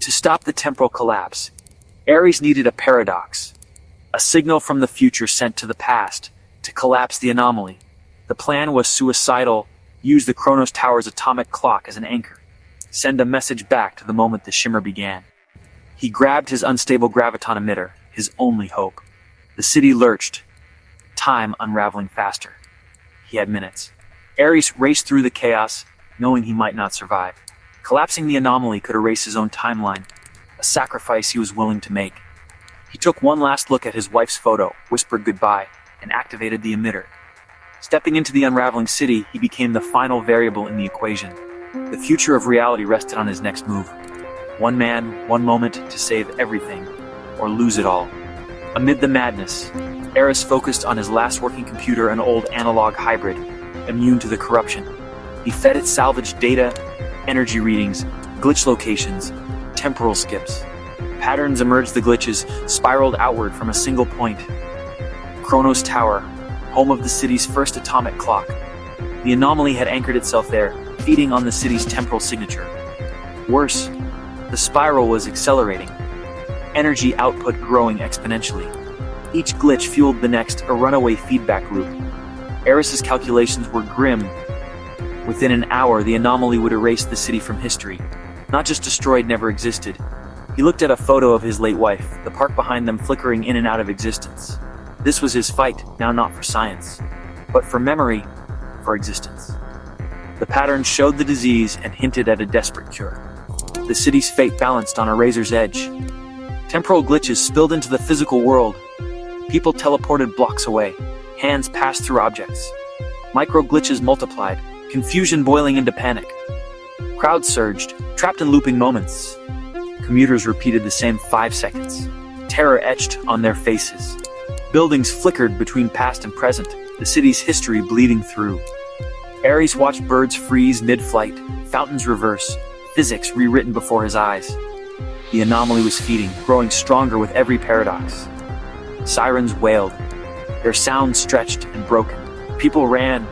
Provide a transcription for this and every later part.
To stop the temporal collapse, Ares needed a paradox, a signal from the future sent to the past to collapse the anomaly. The plan was suicidal: use the Kronos Tower's atomic clock as an anchor, send a message back to the moment the shimmer began. He grabbed his unstable graviton emitter, his only hope. The city lurched, time unraveling faster. He had minutes. Ares raced through the chaos, knowing he might not survive. Collapsing the anomaly could erase his own timeline, a sacrifice he was willing to make. He took one last look at his wife's photo, whispered goodbye, and activated the emitter. Stepping into the unraveling city, he became the final variable in the equation. The future of reality rested on his next move. One man, one moment to save everything, or lose it all. Amid the madness, Ares focused on his last working computer, an old analog hybrid, immune to the corruption. He fed it salvaged data, energy readings, glitch locations, temporal skips. Patterns emerged. The glitches spiraled outward from a single point. Kronos Tower, home of the city's first atomic clock. The anomaly had anchored itself there, feeding on the city's temporal signature. Worse, the spiral was accelerating, energy output growing exponentially. Each glitch fueled the next, a runaway feedback loop. Ares's calculations were grim. Within an hour, the anomaly would erase the city from history. Not just destroyed, never existed. He looked at a photo of his late wife, the park behind them flickering in and out of existence. This was his fight, now not for science, but for memory, for existence. The pattern showed the disease and hinted at a desperate cure. The city's fate balanced on a razor's edge. Temporal glitches spilled into the physical world. People teleported blocks away. Hands passed through objects. Micro glitches multiplied, confusion boiling into panic. Crowds surged, trapped in looping moments. Commuters repeated the same 5 seconds. Terror etched on their faces. Buildings flickered between past and present, the city's history bleeding through. Ares watched birds freeze mid-flight, fountains reverse, physics rewritten before his eyes. The anomaly was feeding, growing stronger with every paradox. Sirens wailed, their sounds stretched and broken. People ran,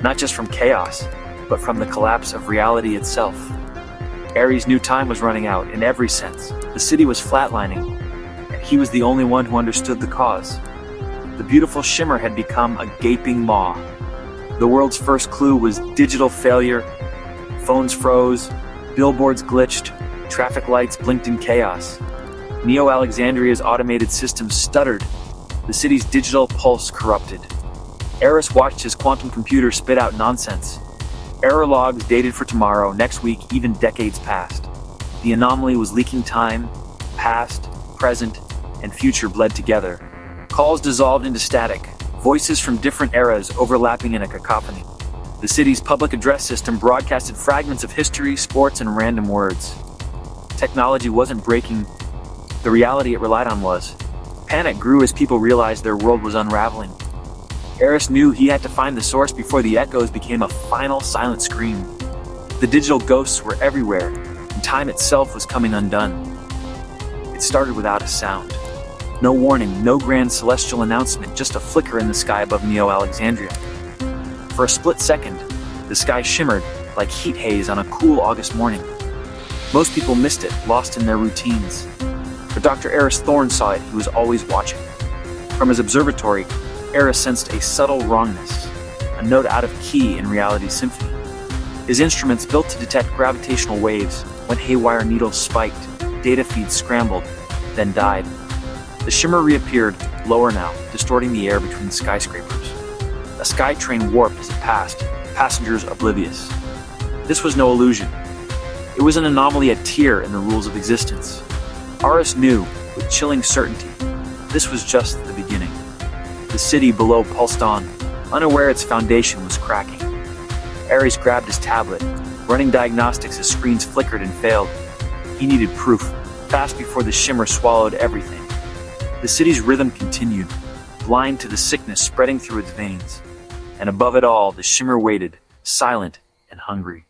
not just from chaos, but from the collapse of reality itself. Ares knew time was running out in every sense. The city was flatlining, and he was the only one who understood the cause. The beautiful shimmer had become a gaping maw. The world's first clue was digital failure. Phones froze, billboards glitched, traffic lights blinked in chaos. Neo-Alexandria's automated systems stuttered. The city's digital pulse corrupted. Ares watched his quantum computer spit out nonsense. Error logs dated for tomorrow, next week, even decades past. The anomaly was leaking time, past, present, and future bled together. Calls dissolved into static, voices from different eras overlapping in a cacophony. The city's public address system broadcasted fragments of history, sports, and random words. Technology wasn't breaking, the reality it relied on was. Panic grew as people realized their world was unraveling. Ares knew he had to find the source before the echoes became a final silent scream. The digital ghosts were everywhere, and time itself was coming undone. It started without a sound. No warning, no grand celestial announcement, just a flicker in the sky above Neo-Alexandria. For a split second, the sky shimmered like heat haze on a cool August morning. Most people missed it, lost in their routines. But Dr. Ares Thorne saw it. He was always watching. From his observatory, Ares sensed a subtle wrongness, a note out of key in reality's symphony. His instruments, built to detect gravitational waves, went haywire. Needles spiked, data feeds scrambled, then died. The shimmer reappeared, lower now, distorting the air between skyscrapers. A sky train warped as it passed, passengers oblivious. This was no illusion. It was an anomaly, a tear in the rules of existence. Ares knew, with chilling certainty, this was just the beginning. The city below pulsed on, unaware its foundation was cracking. Ares grabbed his tablet, running diagnostics as screens flickered and failed. He needed proof, fast before the shimmer swallowed everything. The city's rhythm continued, blind to the sickness spreading through its veins. And above it all, the shimmer waited, silent and hungry.